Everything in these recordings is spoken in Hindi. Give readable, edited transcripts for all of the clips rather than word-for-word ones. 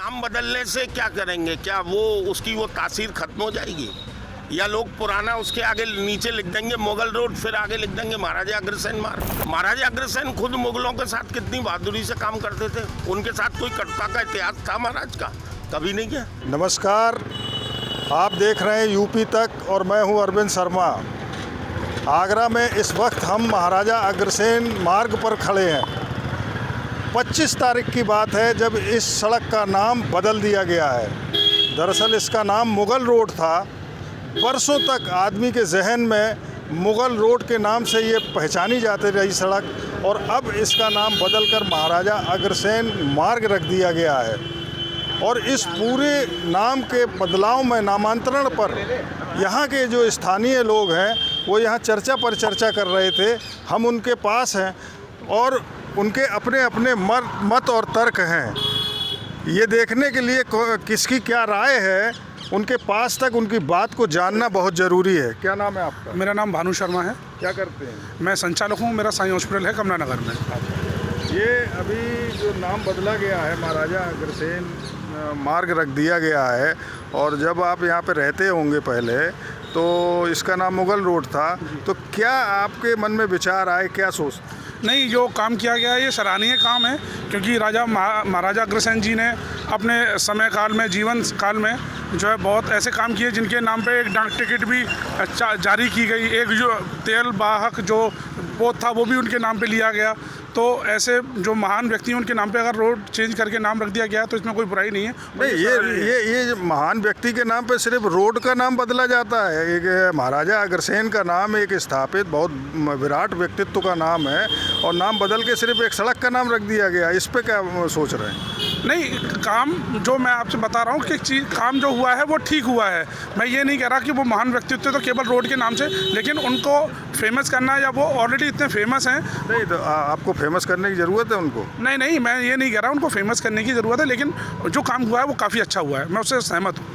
नाम बदलने से क्या करेंगे? क्या वो उसकी वो तासीर खत्म हो जाएगी, या लोग पुराना उसके आगे नीचे लिख देंगे मुगल रोड, फिर आगे लिख देंगे महाराजा अग्रसेन मार्ग? महाराजा अग्रसेन खुद मुगलों के साथ कितनी बहादुरी से काम करते थे, उनके साथ कोई कटुता का इतिहास था महाराज का? कभी नहीं किया। नमस्कार, आप देख रहे हैं यूपी तक और मैं हूं अरविंद शर्मा। आगरा में इस वक्त हम महाराजा अग्रसेन मार्ग पर खड़े हैं। 25 तारीख की बात है जब इस सड़क का नाम बदल दिया गया है। दरअसल इसका नाम मुगल रोड था। बरसों तक आदमी के जहन में मुगल रोड के नाम से ये पहचानी जाती रही सड़क, और अब इसका नाम बदलकर महाराजा अग्रसेन मार्ग रख दिया गया है। और इस पूरे नाम के बदलाव में, नामांतरण पर यहाँ के जो स्थानीय लोग हैं वो यहाँ चर्चा पर चर्चा कर रहे थे। हम उनके पास हैं और उनके अपने अपने मत और तर्क हैं। ये देखने के लिए किसकी क्या राय है, उनके पास तक उनकी बात को जानना बहुत ज़रूरी है। क्या नाम है आपका? मेरा नाम भानु शर्मा है। क्या करते हैं? मैं संचालक हूँ। मेरा साई हॉस्पिटल है कमला नगर में। ये अभी जो नाम बदला गया है, महाराजा अग्रसेन मार्ग रख दिया गया है, और जब आप यहाँ पे रहते होंगे पहले तो इसका नाम मुगल रोड था, तो क्या आपके मन में विचार आए, क्या सोचते? नहीं, जो काम किया गया है ये सराहनीय काम है, क्योंकि महाराजा अग्रसेन जी ने अपने समय काल में, जीवन काल में जो है बहुत ऐसे काम किए जिनके नाम पे एक डाक टिकट भी जारी की गई। एक जो तेल वाहक जो पोत था वो भी उनके नाम पे लिया गया। तो ऐसे जो महान व्यक्ति हैं उनके नाम पे अगर रोड चेंज करके नाम रख दिया गया तो इसमें कोई बुराई नहीं है। नहीं, ये महान व्यक्ति के नाम पे सिर्फ रोड का नाम बदला जाता है। एक महाराजा अग्रसेन का नाम एक स्थापित बहुत विराट व्यक्तित्व का नाम है, और नाम बदल के सिर्फ एक सड़क का नाम रख दिया गया। इस पे क्या सोच रहे हैं? नहीं, काम जो मैं आपसे बता रहा हूँ कि काम जो हुआ है वो ठीक हुआ है। मैं ये नहीं कह रहा कि वो महान व्यक्तित्व तो केवल रोड के नाम से, लेकिन उनको फेमस करना, या वो ऑलरेडी इतने फेमस हैं। नहीं, तो आपको फेमस करने की ज़रूरत है उनको? नहीं, मैं ये नहीं कह रहा उनको फेमस करने की ज़रूरत है, लेकिन जो काम हुआ है वो काफ़ी अच्छा हुआ है, मैं उससे सहमत हूँ।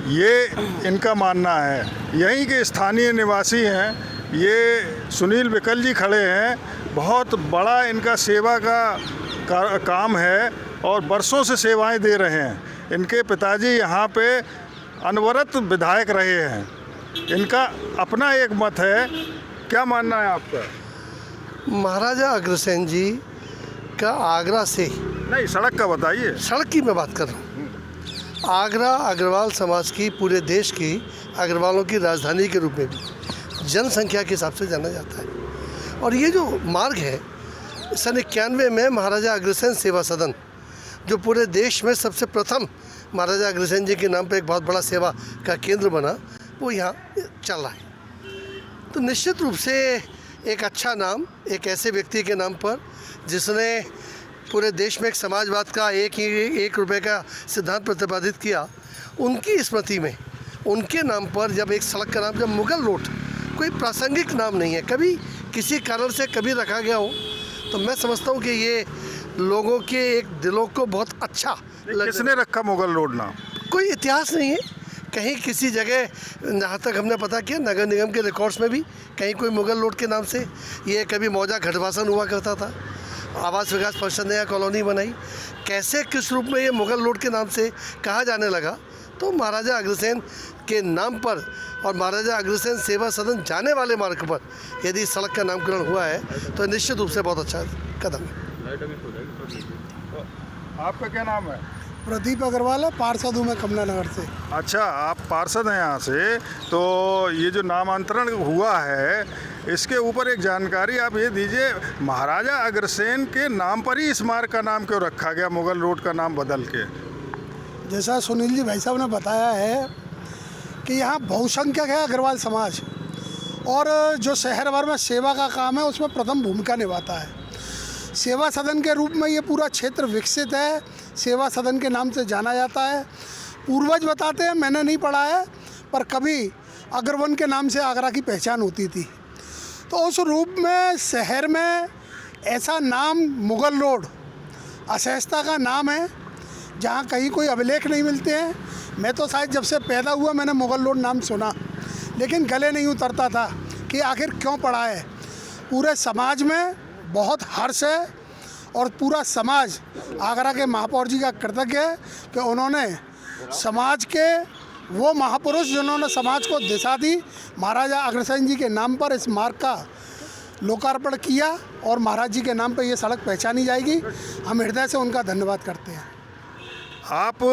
ये इनका मानना है। यहीं के स्थानीय निवासी हैं, ये सुनील विकल जी खड़े हैं। बहुत बड़ा इनका सेवा का काम है और बरसों से सेवाएं दे रहे हैं। इनके पिताजी यहाँ पे अनवरत विधायक रहे हैं। इनका अपना एक मत है। क्या मानना है आपका? महाराजा अग्रसेन जी का आगरा से, नहीं, सड़क का बताइए। सड़क की मैं बात कर रहा हूँ। आगरा अग्रवाल समाज की, पूरे देश की अग्रवालों की राजधानी के रूप में भी जनसंख्या के हिसाब से जाना जाता है। और ये जो मार्ग है, सन 91 में महाराजा अग्रसेन सेवा सदन, जो पूरे देश में सबसे प्रथम महाराजा अग्रसेन जी के नाम पर एक बहुत बड़ा सेवा का केंद्र बना, वो यहाँ चल रहा है। तो निश्चित रूप से एक अच्छा नाम एक ऐसे व्यक्ति के नाम पर जिसने पूरे देश में एक समाजवाद का एक रुपये का सिद्धांत प्रतिपादित किया, उनकी स्मृति में उनके नाम पर जब एक सड़क का नाम, जब मुगल रोड कोई प्रासंगिक नाम नहीं है, कभी किसी कारण से कभी रखा गया हो, तो मैं समझता हूँ कि ये लोगों के एक दिलों को बहुत अच्छा किसने रखा मुगल रोड नाम? कोई इतिहास नहीं है कहीं किसी जगह, जहाँ तक हमने पता किया नगर निगम के रिकॉर्ड्स में भी कहीं कोई मुगल रोड के नाम से ये कभी मौजा घटवासन हुआ करता था। आवास विकास परिषद ने यहाँ कॉलोनी बनाई, कैसे किस रूप में ये मुगल रोड के नाम से कहा जाने लगा। तो महाराजा अग्रसेन के नाम पर और महाराजा अग्रसेन सेवा सदन जाने वाले मार्ग पर यदि सड़क का नामकरण हुआ है तो निश्चित रूप से बहुत अच्छा कदम है। आपका क्या नाम है? प्रदीप अग्रवाल है, पार्षद हूँ मैं कमला नगर से। अच्छा, आप पार्षद हैं यहाँ से। तो ये जो नामांतरण हुआ है, इसके ऊपर एक जानकारी आप ये दीजिए, महाराजा अग्रसेन के नाम पर ही इस मार्ग का नाम क्यों रखा गया, मुगल रोड का नाम बदल के? जैसा सुनील जी भाई साहब ने बताया है कि यहाँ बहुसंख्यक है अग्रवाल समाज, और जो शहर भर में सेवा का काम है उसमें प्रथम भूमिका निभाता है। सेवा सदन के रूप में ये पूरा क्षेत्र विकसित है, सेवा सदन के नाम से जाना जाता है। पूर्वज बताते हैं, मैंने नहीं पढ़ा है, पर कभी अग्रवन के नाम से आगरा की पहचान होती थी। तो उस रूप में शहर में ऐसा नाम मुगल रोड असहजता का नाम है, जहाँ कहीं कोई अभिलेख नहीं मिलते हैं। मैं तो शायद जब से पैदा हुआ मैंने मुगल रोड नाम सुना, लेकिन गले नहीं उतरता था कि आखिर क्यों पड़ा है। पूरे समाज में बहुत हर्ष है और पूरा समाज आगरा के महापौर जी का कृतज्ञ है कि उन्होंने समाज के वो महापुरुष जिन्होंने समाज को दिशा दी, महाराजा अग्रसेन जी के नाम पर इस मार्ग का लोकार्पण किया और महाराज जी के नाम पर ये सड़क पहचानी जाएगी। हम हृदय से उनका धन्यवाद करते हैं। आप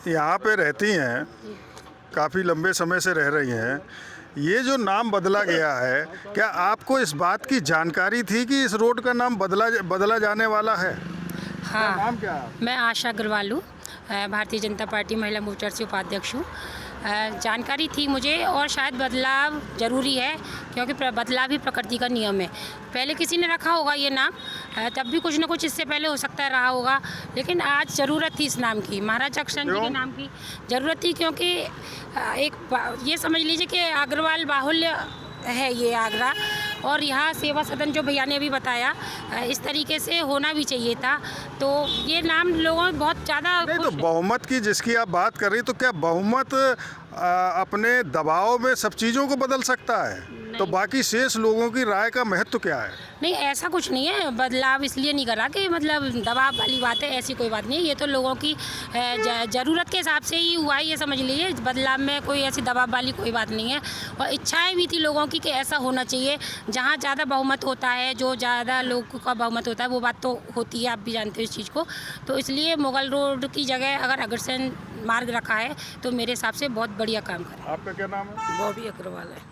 यहाँ पे रहती हैं, काफ़ी लंबे समय से रह रही हैं। ये जो नाम बदला गया है, क्या आपको इस बात की जानकारी थी कि इस रोड का नाम बदला जाने वाला है? हाँ, नाम क्या है? मैं आशा अग्रवाल हूँ, भारतीय जनता पार्टी महिला मोर्चा से उपाध्यक्ष हूँ। जानकारी थी मुझे और शायद बदलाव ज़रूरी है क्योंकि बदलाव ही प्रकृति का नियम है। पहले किसी ने रखा होगा ये नाम, तब भी कुछ ना कुछ इससे पहले हो सकता है रहा होगा, लेकिन आज ज़रूरत थी इस नाम की, महाराजा अग्रसेन जी के नाम की ज़रूरत थी क्योंकि एक ये समझ लीजिए कि अग्रवाल बाहुल्य है ये आगरा, और यहाँ सेवा सदन जो भैया ने अभी बताया इस तरीके से होना भी चाहिए था। तो ये नाम लोगों में बहुत ज़्यादा नहीं, तो बहुमत की जिसकी आप बात कर रही, तो क्या बहुमत अपने दबाव में सब चीज़ों को बदल सकता है? तो बाकी शेष लोगों की राय का महत्व क्या है? नहीं, ऐसा कुछ नहीं है। बदलाव इसलिए नहीं करा कि मतलब दबाव वाली बात है, ऐसी कोई बात नहीं है। ये तो लोगों की ज़रूरत के हिसाब से ही हुआ है, ये समझ लीजिए। बदलाव में कोई ऐसी दबाव वाली कोई बात नहीं है और इच्छाएं भी थी लोगों की कि ऐसा होना चाहिए। जहाँ ज़्यादा बहुमत होता है, जो ज़्यादा लोगों का बहुमत होता है, वो बात तो होती है, आप भी जानते हो इस चीज़ को। तो इसलिए मुगल रोड की जगह अगर अग्रसेन मार्ग रखा है तो मेरे हिसाब से बहुत बढ़िया काम करा। आपका क्या नाम है? बॉबी अग्रवाल है।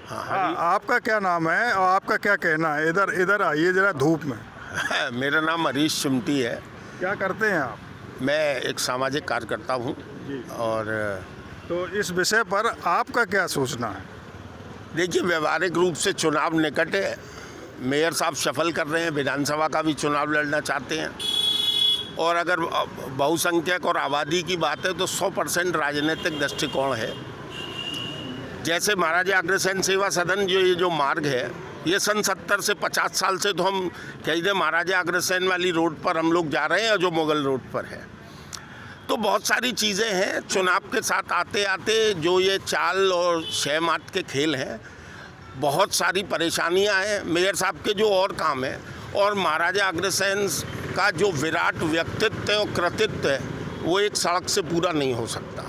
हाँ, आपका क्या नाम है और आपका क्या कहना है? इधर आइए जरा धूप में। मेरा नाम हरीश चिमटी है। क्या करते हैं आप? मैं एक सामाजिक कार्यकर्ता हूँ। और तो इस विषय पर आपका क्या सोचना है? देखिए, व्यवहारिक रूप से चुनाव निकट है। मेयर साहब सफल कर रहे हैं, विधानसभा का भी चुनाव लड़ना चाहते हैं। और अगर बहुसंख्यक और आबादी की बात है तो 100% राजनीतिक दृष्टिकोण है। जैसे महाराजा अग्रसेन सेवा सदन ये जो मार्ग है, ये सन 70 से 50 साल से तो हम कह दें महाराजा अग्रसेन वाली रोड पर हम लोग जा रहे हैं जो मुगल रोड पर है। तो बहुत सारी चीज़ें हैं, चुनाव के साथ आते आते जो ये चाल और छह मात के खेल हैं, बहुत सारी परेशानियां हैं। मेयर साहब के जो और काम है और महाराजा अग्रसेन का जो विराट व्यक्तित्व और कृतित्व है, वो एक सड़क से पूरा नहीं हो सकता।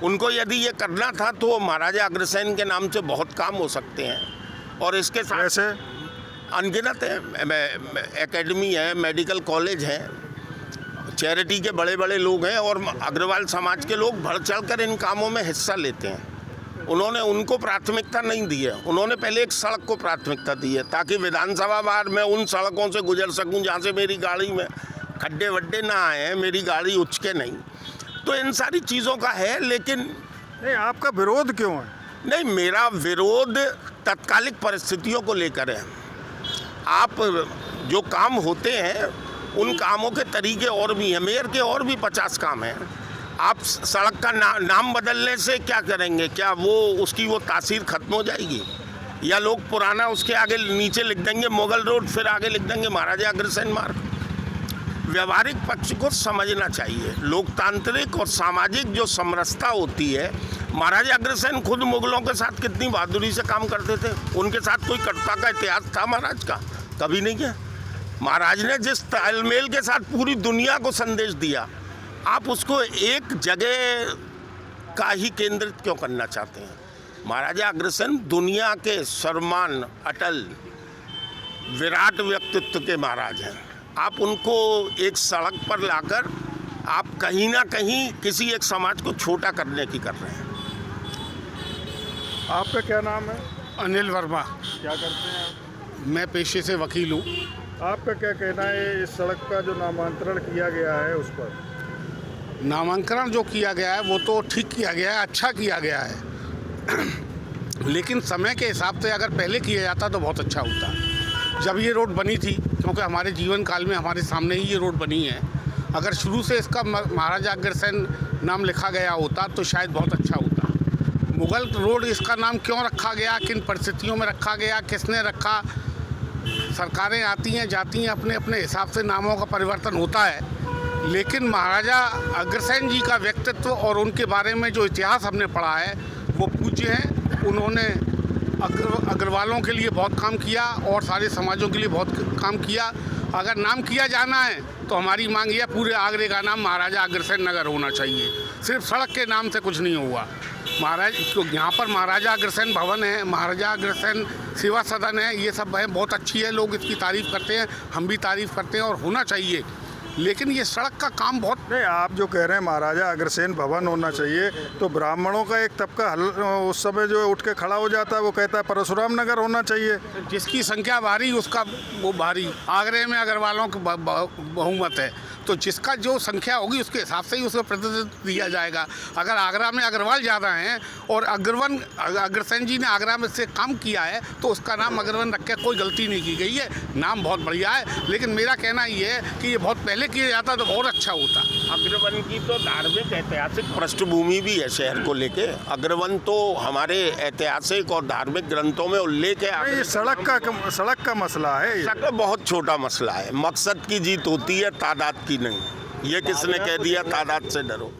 उनको यदि ये करना था तो महाराजा अग्रसेन के नाम से बहुत काम हो सकते हैं। और इसके साथ वैसे अनगिनत है, एकेडमी है, मेडिकल कॉलेज हैं, चैरिटी के बड़े बड़े लोग हैं और अग्रवाल समाज के लोग बढ़ चढ़कर इन कामों में हिस्सा लेते हैं। उन्होंने उनको प्राथमिकता नहीं दी है, उन्होंने पहले एक सड़क को प्राथमिकता दी है ताकि विधानसभा बार मैं उन सड़कों से गुजर सकूं जहां से मेरी गाड़ी में खड्डे वड्डे ना आए, मेरी गाड़ी उचके नहीं। तो इन सारी चीज़ों का है। लेकिन नहीं, आपका विरोध क्यों है? नहीं, मेरा विरोध तत्कालिक परिस्थितियों को लेकर है। आप जो काम होते हैं उन कामों के तरीके और भी हैं। मेयर के और भी 50 काम हैं। आप सड़क का नाम बदलने से क्या करेंगे? क्या वो उसकी वो तासीर खत्म हो जाएगी? या लोग पुराना उसके आगे नीचे लिख देंगे मुगल रोड, फिर आगे लिख देंगे महाराजा अग्रसेन मार्ग? व्यवहारिक पक्ष को समझना चाहिए। लोकतांत्रिक और सामाजिक जो समरसता होती है, महाराजा अग्रसेन खुद मुगलों के साथ कितनी बहादुरी से काम करते थे। उनके साथ कोई कटुता का इतिहास था महाराज का? कभी नहीं है। महाराज ने जिस तालमेल के साथ पूरी दुनिया को संदेश दिया, आप उसको एक जगह का ही केंद्रित क्यों करना चाहते हैं? महाराजा अग्रसेन दुनिया के सर्वमान्य, अटल, विराट व्यक्तित्व के महाराज हैं। आप उनको एक सड़क पर लाकर आप कहीं ना कहीं किसी एक समाज को छोटा करने की कर रहे हैं। आपका क्या नाम है? अनिल वर्मा। क्या करते हैं आप? मैं पेशे से वकील हूँ। आपका क्या कहना है इस सड़क का जो नामांतरण किया गया है उस पर? नामांकन जो किया गया है वो तो ठीक किया गया है, अच्छा किया गया है। लेकिन समय के हिसाब से अगर पहले किया जाता तो बहुत अच्छा होता। जब ये रोड बनी थी, क्योंकि हमारे जीवन काल में हमारे सामने ही ये रोड बनी है, अगर शुरू से इसका महाराजा अग्रसेन नाम लिखा गया होता तो शायद बहुत अच्छा होता। मुगल रोड इसका नाम क्यों रखा गया, किन परिस्थितियों में रखा गया, किसने रखा? सरकारें आती हैं जाती हैं, अपने अपने हिसाब से नामों का परिवर्तन होता है। लेकिन महाराजा अग्रसेन जी का व्यक्तित्व और उनके बारे में जो इतिहास हमने पढ़ा है वो पूज्य हैं। उन्होंने अग्रवालों के लिए बहुत काम किया और सारे समाजों के लिए बहुत काम किया। अगर नाम किया जाना है तो हमारी मांग ये पूरे आगरे का नाम महाराजा अग्रसेन नगर होना चाहिए। सिर्फ सड़क के नाम से कुछ नहीं हुआ। यहाँ पर महाराजा अग्रसेन भवन है, महाराजा अग्रसेन सेवा सदन है, ये सब है, बहुत अच्छी है, लोग इसकी तारीफ़ करते हैं, हम भी तारीफ़ करते हैं और होना चाहिए। लेकिन ये सड़क का काम बहुत नहीं, आप जो कह रहे हैं महाराजा अग्रसेन भवन होना चाहिए, तो ब्राह्मणों का एक तबका उस समय जो उठ के खड़ा हो जाता है वो कहता है परशुराम नगर होना चाहिए। जिसकी संख्या भारी उसका वो भारी। आगरे में अग्रवालों का बहुमत है, तो जिसका जो संख्या होगी उसके हिसाब से ही उसको प्रतिनिधित्व दिया जाएगा। अगर आगरा में अग्रवाल ज़्यादा हैं और अग्रसेन जी ने आगरा में से काम किया है तो उसका नाम अग्रवन रख के कोई गलती नहीं की गई है। नाम बहुत बढ़िया है, लेकिन मेरा कहना ये है कि ये बहुत पहले किया जाता तो बहुत अच्छा होता। अग्रवन की तो धार्मिक ऐतिहासिक पृष्ठभूमि भी है शहर को लेके। अग्रवन तो हमारे ऐतिहासिक और धार्मिक ग्रंथों में उल्लेख है। ये सड़क का मसला है। सड़क बहुत छोटा मसला है। मकसद की जीत होती है, तादाद की नहीं। ये किसने कह दिया तादाद से डरो।